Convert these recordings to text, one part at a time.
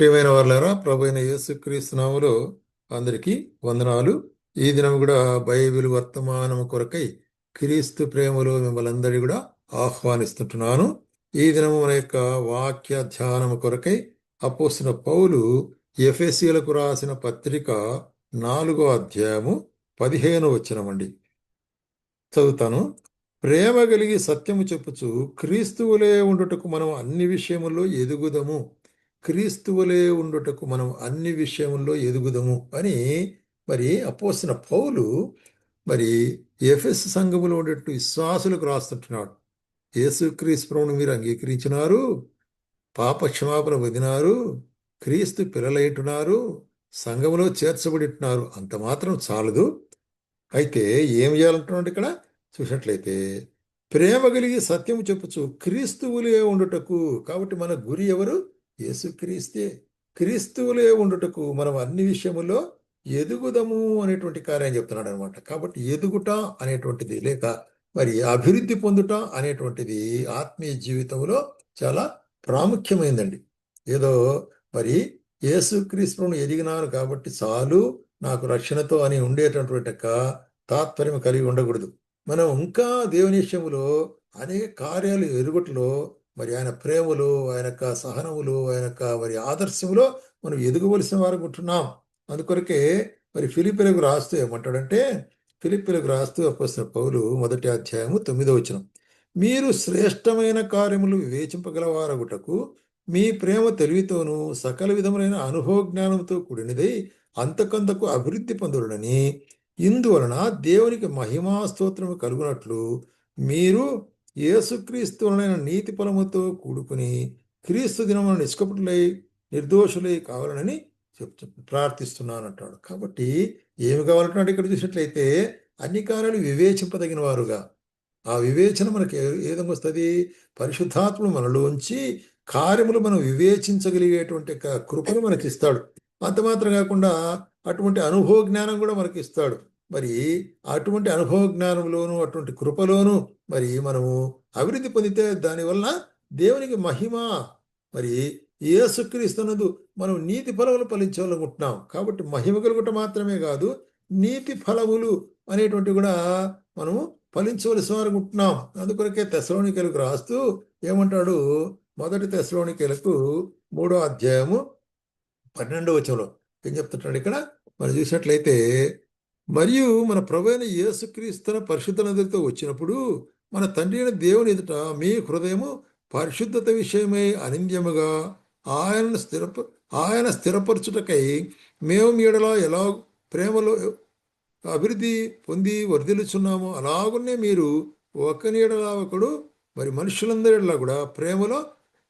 ప్రియమైన వారులారా, ప్రభు అయిన యేసుక్రీస్తు నామములో అందరికీ వందనాలు. ఈ దినం కూడా బైబిల్ వర్తమానము కొరకై క్రీస్తు ప్రేమలో మిమ్మల్ని అందరి కూడా ఆహ్వానిస్తుంటున్నాను. ఈ దినము మన యొక్క వాక్య ధ్యానము కొరకై అపోస్తలుడైన పౌలు ఎఫెసీయులకు రాసిన పత్రిక 4వ అధ్యాయము 15వ వచనమండి. చదువుతాను. ప్రేమ కలిగి సత్యము చెప్పుచు క్రీస్తువులే ఉండుటకు మనం అన్ని విషయముల్లో ఎదుగుదము. క్రీస్తువులే ఉండుటకు మనం అన్ని విషయముల్లో ఎదుగుదము అని మరి అపోస్తలుడైన పౌలు మరి ఎఫెసు సంఘములో ఉండేట్టు విశ్వాసులకు రాస్తుంటున్నాడు. యేసుక్రీస్తు ప్రభువును మీరు అంగీకరించినారు, పాప క్షమాపణ పొందినారు, క్రీస్తు పిల్లలైంటున్నారు, సంఘములో చేర్చబడిట్టున్నారు. అంత మాత్రం చాలదు. అయితే ఏం చేయాలంటున్నాడు ఇక్కడ చూసినట్లయితే, ప్రేమ కలిగి సత్యము చెప్పుచు క్రీస్తువులే ఉండుటకు. కాబట్టి మన గురి ఎవరు? యేసుక్రీస్తే. క్రీస్తువులే ఉండుటకు మనం అన్ని విషయములో ఎదుగుదము అనేటువంటి కార్యం చెప్తున్నాడు అనమాట. కాబట్టి ఎదుగుట అనేటువంటిది లేక మరి అభివృద్ధి పొందుట అనేటువంటిది ఆత్మీయ జీవితంలో చాలా ప్రాముఖ్యమైందండి. ఏదో మరి యేసుక్రీస్తును ఎదిగినాను కాబట్టి చాలు నాకు రక్షణతో అని ఉండేటటువంటి తాత్పర్యం కలిగి ఉండకూడదు. మనం ఇంకా దేవుని విషయములో అనేక కార్యాలు ఎరుగుట్లో మరి ఆయన ప్రేమలో, ఆయన యొక్క సహనములు, ఆయన యొక్క మరి ఆదర్శములో మనం ఎదుగవలసిన వారు ఉంటున్నాం. అందుకొరకే మరి ఫిలిప్పీలకు రాస్తూ ఏమంటాడంటే, ఫిలిప్పీలకు రాస్తూ అపోస్తలుడైన పౌలు 1వ అధ్యాయము 9వ వచనం, మీరు శ్రేష్టమైన కార్యములు వివేచింపగలవారగుటకు మీ ప్రేమ తెలివితోనూ సకల విధములైన అనుభవ జ్ఞానంతో కూడినదై అంతకంతకు అభివృద్ధి పొందుడని, ఇందువలన దేవునికి మహిమా స్తోత్రము కలుగునట్లు మీరు యేసుక్రీస్తువలైన నీతి ఫలముతో కూడుకుని క్రీస్తు దినమున నిష్కపటులై నిర్దోషులై కావాలని ప్రార్థిస్తున్నానంటాడు. కాబట్టి ఏమి కావాలంటున్నాడు ఇక్కడ చూసినట్లయితే, అన్ని కార్యాలు వివేచింపదగిన వారుగా. ఆ వివేచన మనకి ఏ విధంగా వస్తుంది? పరిశుద్ధాత్ముడు మనలోంచి కార్యములు మనం వివేచించగలిగేటువంటి కృపను మనకి ఇస్తాడు. అంత మాత్రం కాకుండా అటువంటి అనుభవ జ్ఞానం కూడా మనకి ఇస్తాడు. మరి అటువంటి అనుభవ జ్ఞానంలోను అటువంటి కృపలోను మరి మనము అభివృద్ధి పొందితే దానివల్ల దేవునికి మహిమ. మరి యేసుక్రీస్తునందు మనం నీతి ఫలములు ఫలించాలనుకుంటున్నాం. కాబట్టి మహిమ కలుగుట మాత్రమే కాదు, నీతి ఫలములు అనేటువంటి కూడా మనము ఫలించవలసిన వారు ఉంటున్నాం. అందుకొరకే తెస్సలోనికైలకు రాస్తూ ఏమంటాడు? 1 తెస్సలోనికైలకు 3వ అధ్యాయము 12వ వచనంలో ఏం చెప్తుంటాడు ఇక్కడ మనం చూసినట్లయితే, మరియు మన ప్రభువైన యేసుక్రీస్తు పరిశుద్ధ నదులతో వచ్చినప్పుడు మన తండ్రి అయిన దేవుని ఎదుట మీ హృదయము పరిశుద్ధత విషయమై అనింద్యముగా ఆయన స్థిరపరచుటకై మేము మీ ఎడల ఎలా ప్రేమలో అభివృద్ధి పొంది వర్ధిల్లుచున్నాము, అలాగునే మీరు ఒకని ఎడల ఒకడు మరి మనుషులందరిలా కూడా ప్రేమలో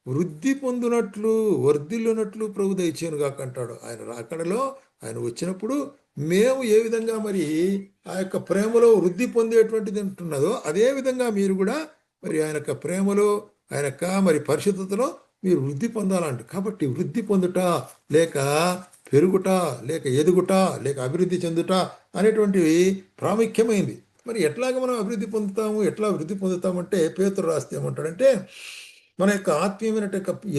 వృద్ధి పొందినట్లు వర్ధిల్లునట్లు ప్రభు దయచేయను గాక అంటాడు. ఆయన రాకడలో ఆయన వచ్చినప్పుడు మేము ఏ విధంగా మరి ఆ యొక్క ప్రేమలో వృద్ధి పొందేటువంటిది ఉంటున్నదో అదే విధంగా మీరు కూడా మరి ఆయన యొక్క ప్రేమలో, ఆయన యొక్క మరి పరిశుద్ధతలో మీరు వృద్ధి పొందాలంట. కాబట్టి వృద్ధి పొందుట లేక పెరుగుట లేక ఎదుగుట లేక అభివృద్ధి చెందుట అనేటువంటివి ప్రాముఖ్యమైంది. మరి ఎట్లాగ మనం అభివృద్ధి పొందుతాము? ఎట్లా అభివృద్ధి పొందుతామంటే పేతురు రాస్తే ఏమంటాడంటే, మన యొక్క ఆత్మీయమైన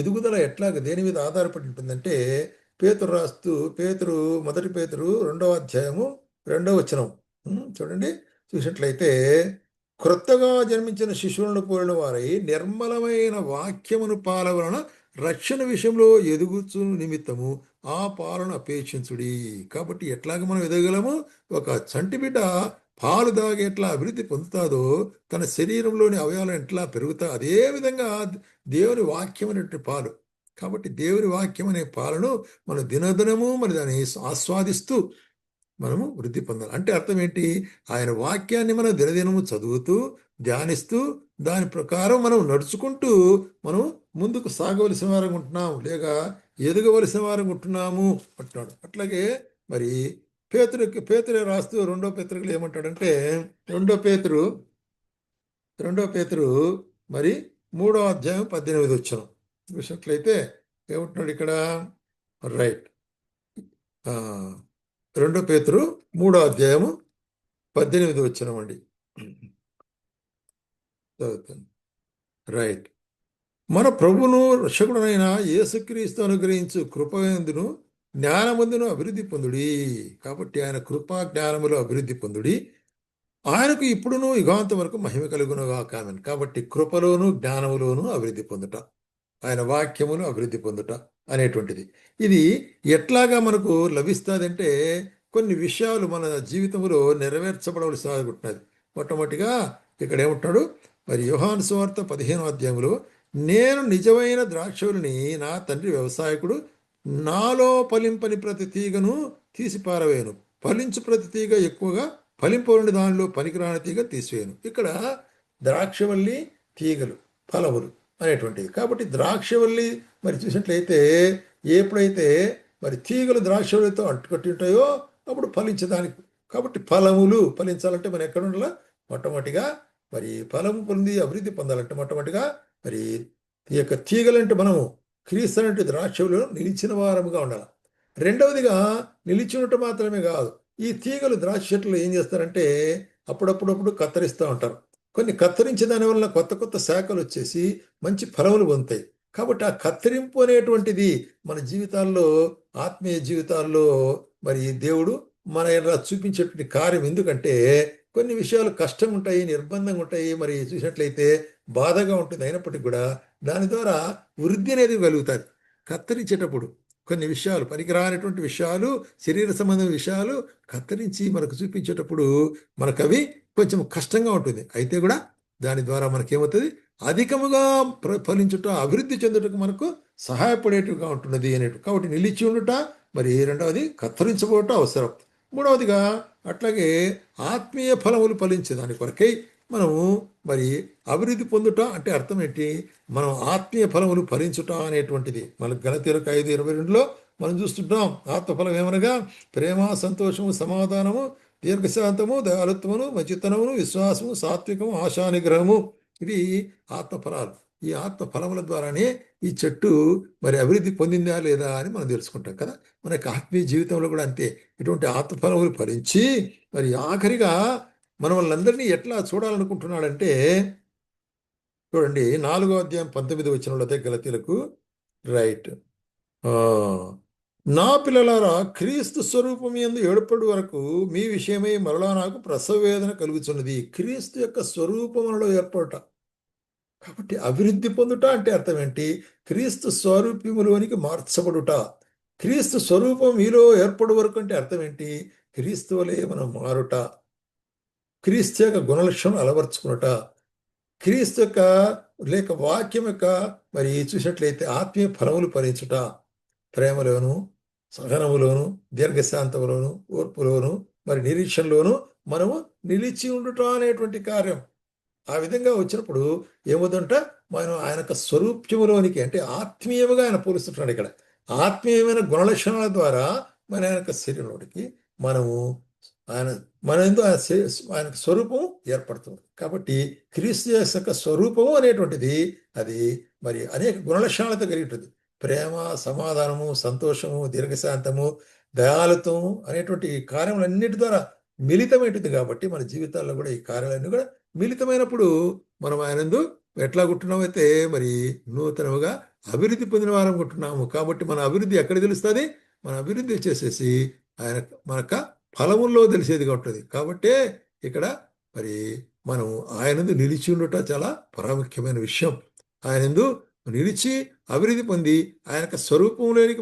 ఎదుగుదల ఎట్లాగ దేని మీద ఆధారపడి ఉంటుందంటే, పేతురు రాస్తూ పేతురు 1 పేతురు 2వ అధ్యాయము 2వ వచనం చూడండి. చూసినట్లయితే, క్రొత్తగా జన్మించిన శిశువులను పోలిన వారై నిర్మలమైన వాక్యమును పాల వలన రక్షణ విషయంలో ఎదుగుచు నిమిత్తము ఆ పాలను అపేక్షించుడి. కాబట్టి ఎట్లాగ మనం ఎదగలము? ఒక చంటి బిడ్డ పాలు దాగి ఎట్లా అభివృద్ధి పొందుతాదో, తన శరీరంలోని అవయవాలు ఎట్లా పెరుగుతా అదే విధంగా దేవుని వాక్యం అనేటువంటి పాలు. కాబట్టి దేవుని వాక్యం అనే పాలను మనం దినదినము మరి దాన్ని ఆస్వాదిస్తూ మనము వృద్ధి పొందాలి. అంటే అర్థం ఏంటి? ఆయన వాక్యాన్ని మనం దినదినము చదువుతూ ధ్యానిస్తూ దాని ప్రకారం మనం నడుచుకుంటూ మనం ముందుకు సాగవలసిన వారం ఉంటున్నాం, లేక ఎదగవలసిన వారం ఉంటున్నాము అంటున్నాడు. అట్లాగే మరి పేతురు రాస్తూ 2వ పేతురులో ఏమంటాడంటే, 2వ పేతురు మరి 3వ అధ్యాయం 18వ వచనం చూసినట్లయితే ఏమంటున్నాడు ఇక్కడ? రైట్, 2 పేతురు 3వ అధ్యాయము 18వ వచనం అండి. చదువుతాను. రైట్. మన ప్రభువును రక్షకుడనైన యేసుక్రీస్తు అనుగ్రహించు కృపయందును జ్ఞానమందును అభివృద్ధి పొందుడి. కాబట్టి ఆయన కృపా జ్ఞానములో అభివృద్ధి పొందుడి. ఆయనకు ఇప్పుడును యుగాంతం వరకు మహిమ కలుగునుగాక. ఆమేన్. కాబట్టి కృపలోను జ్ఞానములోను అభివృద్ధి పొందుట, ఆయన వాక్యమును అభివృద్ధి పొందుట అనేటువంటిది. ఇది ఎట్లాగా మనకు లభిస్తుందంటే కొన్ని విషయాలు మన జీవితంలో నెరవేర్చబడవలసి ఉంటున్నది. మొట్టమొదటిగా ఇక్కడ ఏమంటున్నాడు, మరి యోహాను సువార్త 15వ అధ్యాయంలో, నేను నిజమైన ద్రాక్షవల్లిని, నా తండ్రి వ్యవసాయకుడు, నాలో ఫలింపని ప్రతి తీగను తీసి పారవేయను, ఫలించు ప్రతి తీగ ఎక్కువగా ఫలింపని దానిలో పనికిరాని తీగ తీసివేయను. ఇక్కడ ద్రాక్షవల్లి, తీగలు, ఫలములు అనేటువంటిది. కాబట్టి ద్రాక్షవల్లి మరి చూసినట్లయితే ఎప్పుడైతే మరి తీగలు ద్రాక్షవల్లితో అంటుకట్టి ఉంటాయో అప్పుడు ఫలించడానికి. కాబట్టి ఫలములు ఫలించాలంటే మనం ఎక్కడ ఉండాల? మొట్టమొదటిగా మరి ఫలము పొంది అభివృద్ధి పొందాలంటే మొట్టమొదటిగా మరి ఈ యొక్క తీగలంటే మనము క్రీస్తు అంటే ద్రాక్షలో నిలిచిన వారముగా ఉండాలి. రెండవదిగా నిలిచి ఉండటం మాత్రమే కాదు, ఈ తీగలు ద్రాక్ష చెట్లు ఏం చేస్తారంటే అప్పుడప్పుడప్పుడు కత్తిరిస్తూ ఉంటారు. కొన్ని కత్తిరించే దాని వలన కొత్త కొత్త శాఖలు వచ్చేసి మంచి ఫలములు పొందుతాయి. కాబట్టి ఆ కత్తిరింపు అనేటువంటిది మన జీవితాల్లో, ఆత్మీయ జీవితాల్లో మరి దేవుడు మన ఇలా చూపించేటువంటి కార్యం. ఎందుకంటే కొన్ని విషయాలు కష్టం ఉంటాయి, నిర్బంధంగా ఉంటాయి, మరి చూసినట్లయితే బాధగా ఉంటుంది. అయినప్పటికీ కూడా దాని ద్వారా వృద్ధి అనేది కలుగుతుంది. కత్తిరించేటప్పుడు కొన్ని విషయాలు, పనికిరానటువంటి విషయాలు, శరీర సంబంధమైన విషయాలు కత్తిరించి మనకు చూపించేటప్పుడు మనకు అవి కొంచెం కష్టంగా ఉంటుంది. అయితే కూడా దాని ద్వారా మనకేమవుతుంది? అధికముగా ఫలించుట, అభివృద్ధి చెందుటకు మనకు సహాయపడేట్టుగా ఉంటున్నది అనేటు. కాబట్టి నిలిచి ఉండుట, మరి రెండవది కత్తిరించబోవటం అవసరం. మూడవదిగా అట్లాగే ఆత్మీయ ఫలములు ఫలించే దాని కొరకై మనము మరి అభివృద్ధి పొందుట అంటే అర్థం ఏంటి? మనం ఆత్మీయ ఫలములు ఫలించుట అనేటువంటిది మన గలతీయులకు 5:22లో మనం చూస్తుంటాం. ఆత్మఫలం ఏమనగా ప్రేమ, సంతోషము, సమాధానము, దీర్ఘశాంతము, దయాళుత్వమును, మంచితనమును, విశ్వాసము, సాత్వికము, ఆశానిగ్రహము. ఇవి ఆత్మఫలాలు. ఈ ఆత్మఫలముల ద్వారానే ఈ చెట్టు మరి అభివృద్ధి పొందిందా లేదా అని మనం తెలుసుకుంటాం కదా. మనకి ఆత్మీయ జీవితంలో కూడా అంతే. ఇటువంటి ఆత్మఫలములు ఫలించి మరి ఆఖరిగా మన వాళ్ళందరినీ ఎట్లా చూడాలనుకుంటున్నాడంటే, చూడండి 4వ అధ్యాయం 19వ వచనంలో గలతీయులకు, రైట్, నా పిల్లలారా, క్రీస్తు స్వరూపం యందు ఏర్పడు వరకు మీ విషయమై మరలా నాకు ప్రసవ వేదన కలుగుతున్నది. క్రీస్తు యొక్క స్వరూపములో ఏర్పడుట. కాబట్టి అభివృద్ధి పొందుట అంటే అర్థం ఏంటి? క్రీస్తు స్వరూపములోనికి మార్చబడుట. క్రీస్తు స్వరూపం మీలో ఏర్పడు వరకు అంటే అర్థం ఏంటి? క్రీస్తు వలె మనం మారుట, క్రీస్తు యొక్క గుణలక్షణం అలవర్చుకున్నట, క్రీస్తు యొక్క లేక వాక్యం యొక్క మరి చూసినట్లయితే ఆత్మీయ ఫలములు ఫలించుట, ప్రేమలోను, సహనములోను, దీర్ఘశాంతములోను, ఓర్పులోను, మరి నిరీక్షణలోను మనము నిలిచి ఉండుట అనేటువంటి కార్యం. ఆ విధంగా వచ్చినప్పుడు ఏమవుతుంట? మనం ఆయన యొక్క స్వరూప్యములోనికి అంటే ఆత్మీయముగా ఆయన పోలుస్తుంటాడు. ఇక్కడ ఆత్మీయమైన గుణలక్షణాల ద్వారా మన ఆయన యొక్క శరీరంలోనికి మనము ఆయన మన ఎందు ఆయన స్వరూపం ఏర్పడుతుంది. కాబట్టి క్రీస్తు యొక్క స్వరూపము అనేటువంటిది అది మరి అనేక గుణలక్షణాలతో కలిగి ఉంటుంది. ప్రేమ, సమాధానము, సంతోషము, దీర్ఘశాంతము, దయాళుత్వము అనేటువంటి కార్యములన్నిటి ద్వారా మిళితమైంటుంది. కాబట్టి మన జీవితాల్లో కూడా ఈ కార్యాలన్నీ కూడా మిళితమైనప్పుడు మనం ఆయనందు ఎట్లా గుంటున్నామైతే మరి నూతనముగా అభివృద్ధి పొందిన వారం గుంటున్నాము. కాబట్టి మన అభివృద్ధి ఎక్కడ తెలుస్తుంది? మన అభివృద్ధి వచ్చేసేసి ఆయన మనక ఫలముల్లో తెలిసేదిగా ఉంటుంది. కాబట్టే ఇక్కడ మరి మనం ఆయనందు నిలిచి ఉండట చాలా ప్రాముఖ్యమైన విషయం. ఆయనందు నిలిచి అభివృద్ధి పొంది ఆయన స్వరూపంలోనికి